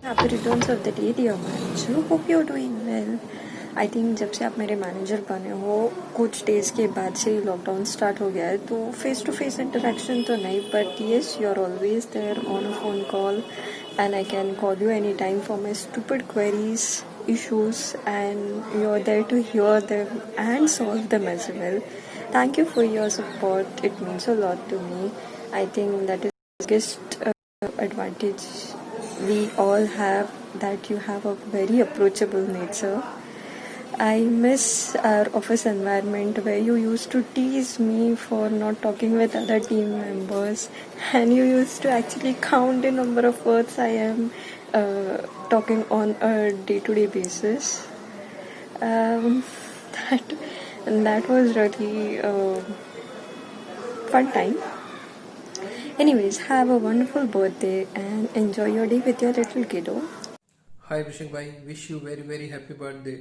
Happy returns of the day, dear manager. Hope you're doing well. I think जब से आप मेरे manager बने हो कुछ डेज़ के बाद से ही लॉकडाउन स्टार्ट हो गया है, तो फेस टू फेस इंटरेक्शन तो नहीं, but yes you are always there on a phone call and I can call you any time for my stupid queries issues, and you're there to hear them and solve them as well. Thank you for your support. It means a lot to me. I think that is the biggest advantage we all have, that you have a very approachable nature. I miss our office environment where you used to tease me for not talking with other team members, and you used to actually count the number of words I am talking on a day-to-day basis. That was really a fun time. Anyways, have a wonderful birthday and enjoy your day with your little kiddo. Hi Abhishek bhai, wish you very happy birthday.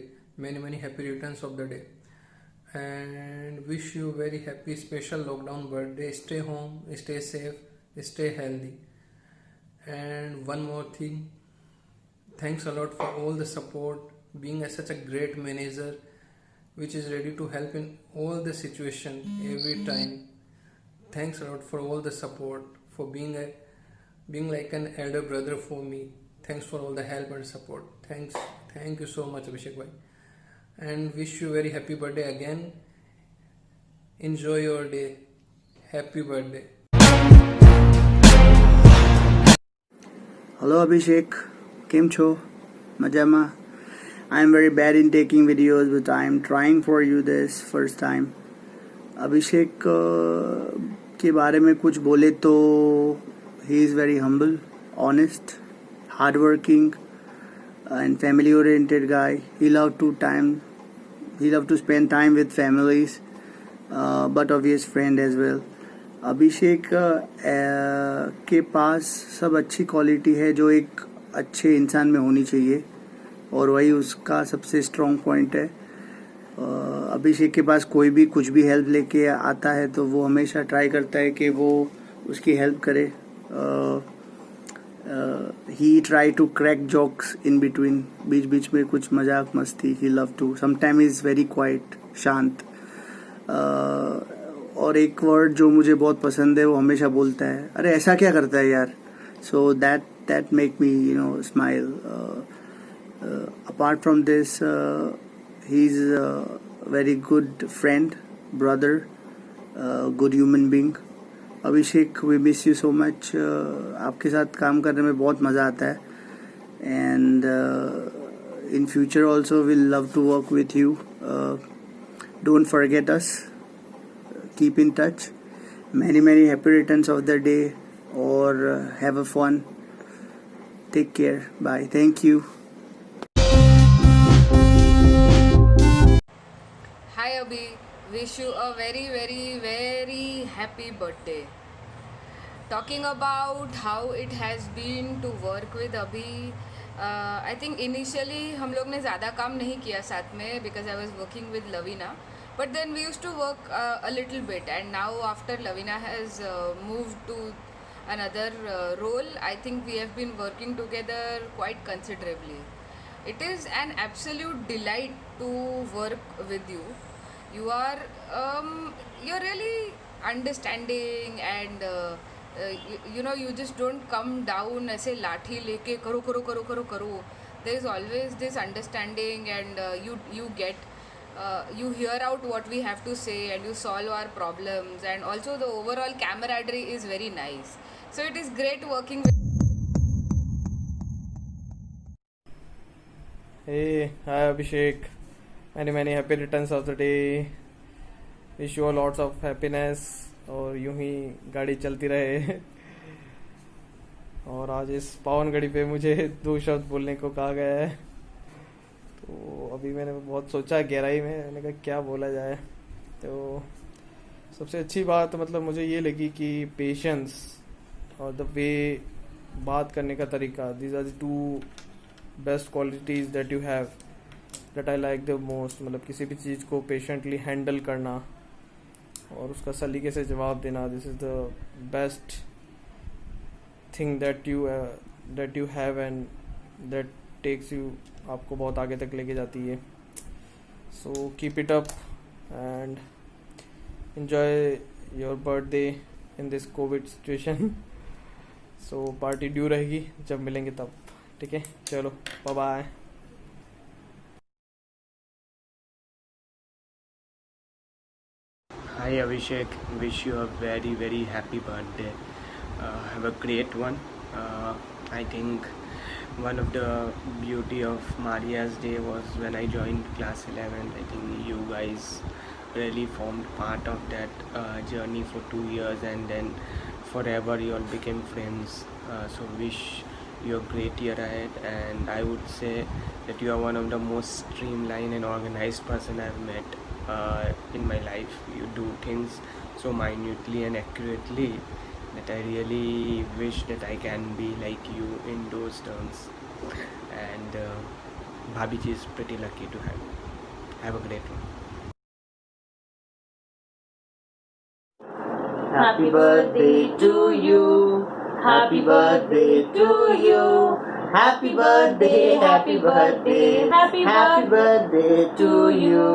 Many happy returns of the day. And wish you very happy special lockdown birthday. Stay home, stay safe, stay healthy. And one more thing, thanks a lot for all the support, being such a great manager which is ready to help in all the situation every time. Thanks a lot for all the support, for being like an elder brother for me. Thanks for all the help and support. Thank you so much Abhishek bhai. And wish you very happy birthday again. Enjoy your day. Happy birthday. Hello Abhishek, કેમ છો? મજામાં? I am very bad in taking videos, but I am trying for you this first time. अभिषेक के बारे में कुछ बोले तो he is very humble, honest, hardworking, and family oriented guy. He loved to spend time with families, but obvious friend as well. अभिषेक के पास सब अच्छी quality है जो एक अच्छे इंसान में होनी चाहिए, और वही उसका सबसे स्ट्रॉन्ग पॉइंट है. अभिषेक के पास कोई भी कुछ भी हेल्प लेके आता है तो वो हमेशा ट्राई करता है कि वो उसकी हेल्प करे. he try to crack jokes in between, बीच में कुछ मजाक मस्ती. he love to, sometimes he is very quiet, शांत. और एक वर्ड जो मुझे बहुत पसंद है, वो हमेशा बोलता है, अरे ऐसा क्या करता है यार. so that make me smile. Apart from this, he is a very good friend, brother, good human being. Abhishek, we miss you so much. आपके साथ काम करने में बहुत मज़ा आता है, and in future also will love to work with you. Don't forget us, keep in touch. Many happy returns of the day, और have a fun. Take care, bye, thank you. Hi Abhi, wish you a very happy birthday. Talking about how it has been to work with Abhi, I think initially हम लोग ने ज़्यादा काम नहीं किया साथ में, because I was working with Lavina, but then we used to work a little bit, and now after Lavina has moved to another role, I think we have been working together quite considerably. It is an absolute delight to work with you. You are you're really understanding, and you just don't come down ऐसे लाठी लेके करो. There is always this understanding, and you get you hear out what we have to say, and you solve our problems, and also the overall camaraderie is very nice. So it is great working with. Hey, hi Abhishek. Many happy returns of the day. Wish you all lots of happiness, और यूं ही गाड़ी चलती रहे. और आज इस पावन घड़ी पे मुझे 2 शब्द बोलने को कहा गया है, तो अभी मैंने बहुत सोचा गहराई में, मैंने कहा क्या बोला जाए. तो सबसे अच्छी बात मतलब मुझे ये लगी कि पेशेंस और द वे बात करने का तरीका, these are the 2 best qualities that you have, that I like the most. मतलब किसी भी चीज़ को पेशेंटली हैंडल करना और उसका सलीके से जवाब देना, this is the best thing that you have, and that takes you, आपको बहुत आगे तक लेके जाती है. So keep it up and enjoy your birthday in this Covid situation. So party due रहेगी जब मिलेंगे तब. ठीक है, चलो bye bye. Hi Abhishek, wish you a very very happy birthday. Have a great one. I think one of the beauty of Maria's day was when I joined class 11. I think you guys really formed part of that journey for 2 years, and then forever you all became friends. So wish you a great year ahead, and I would say that you are one of the most streamlined and organized person I've met in my life. You do things so minutely and accurately that I really wish that I can be like you in those terms. And Bhabiji is pretty lucky to have you. Have a great one. Happy birthday to you. Happy birthday to you. Happy birthday, happy birthday, happy birthday to you.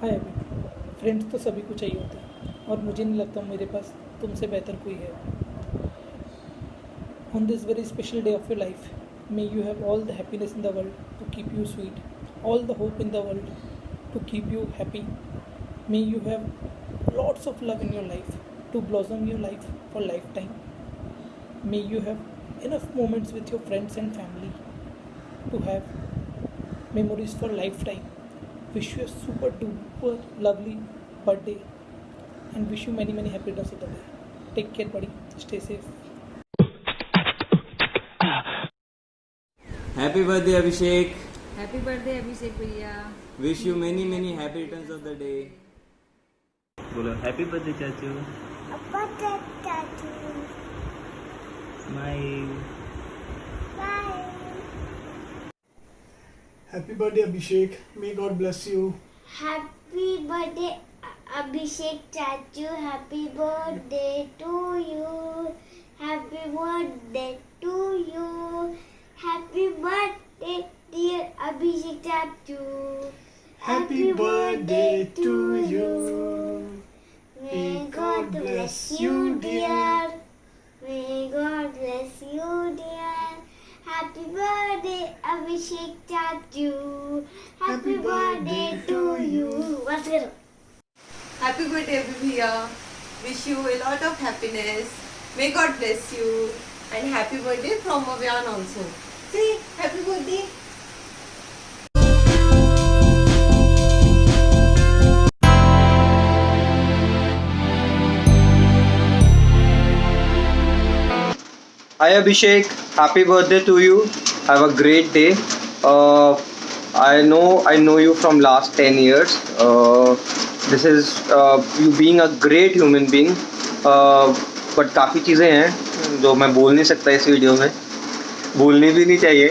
हाय अभी, friends तो सभी को चाहिए होता है और मुझे नहीं लगता मेरे पास तुमसे बेहतर कोई है. On this very special day of your life, may you have all the happiness in the world to keep you sweet, all the hope in the world to keep you happy. May you have lots of love in your life to blossom your life for lifetime. May you have enough moments with your friends and family to have memories for lifetime. Wish you a super duper lovely birthday and wish you many many happy days of the day. Take care buddy, stay safe. Happy birthday Abhishek. Happy birthday Abhishek भैया. Wish you many many happy returns of the day. बोलो happy birthday चाचू. Smile. Happy birthday Abhishek. May God bless you. Happy birthday Abhishek Chachu. Happy birthday to you. Happy birthday to you. Happy birthday dear Abhishek Chachu. Happy birthday to you. May God bless you dear. May God bless you dear. Happy birthday Abhishek Chachu. Happy birthday to you. What's it? Happy birthday Abhi. Wish you a lot of happiness. May God bless you. And happy birthday from Avyan also. Say happy birthday. Hi Abhishek, happy birthday to you. Have a great day. I know you from last 10 years. This is you being a great human being. But काफ़ी चीज़ें हैं जो मैं बोल नहीं सकता इस video में, बोलनी भी नहीं चाहिए.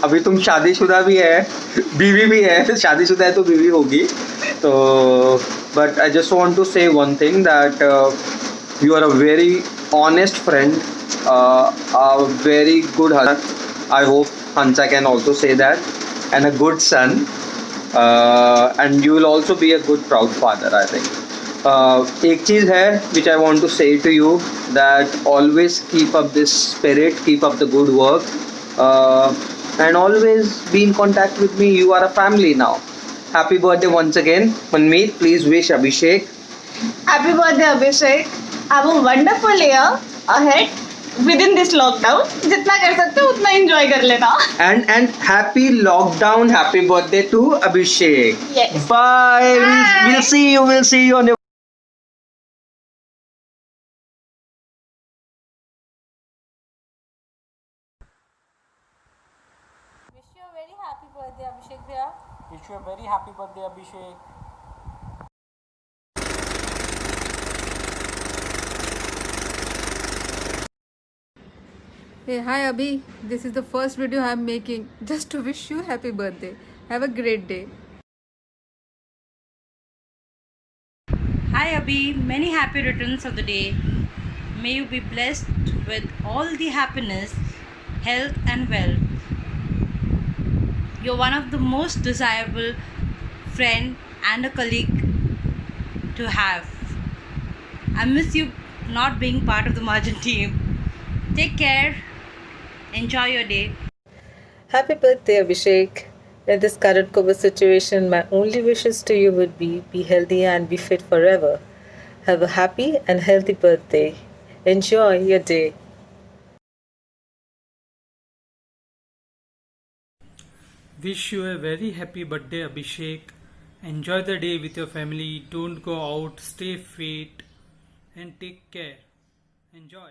अभी तुम शादीशुदा भी है, बीवी भी है. शादीशुदा है तो बीवी होगी. तो but I just want to say one thing that you are a very honest friend, a very good husband. I hope Hansa can also say that, and a good son, and you will also be a good proud father, I think. एक चीज़ है which I want to say to you, that always keep up this spirit, keep up the good work, and always be in contact with me. You are a family now. Happy birthday once again. Manmeet, please wish Abhishek. Happy birthday Abhishek. Have a wonderful year ahead within this lockdown. जितना कर सकते हो उतना enjoy कर लेना. And happy lockdown, happy birthday to Abhishek. Yes. Bye. We'll see you on your. Wish you a very happy birthday Abhishek bhaiya. Wish you a very happy birthday Abhishek. Hey, hi Abhi. This is the first video I am making just to wish you happy birthday. Have a great day. Hi Abhi, many happy returns of the day. May you be blessed with all the happiness, health, and wealth. You're one of the most desirable friend and a colleague to have. I miss you not being part of the Margin team. Take care. Enjoy your day. Happy birthday, Abhishek. In this current COVID situation, my only wishes to you would be healthy and be fit forever. Have a happy and healthy birthday. Enjoy your day. Wish you a very happy birthday, Abhishek. Enjoy the day with your family. Don't go out. Stay fit and take care. Enjoy.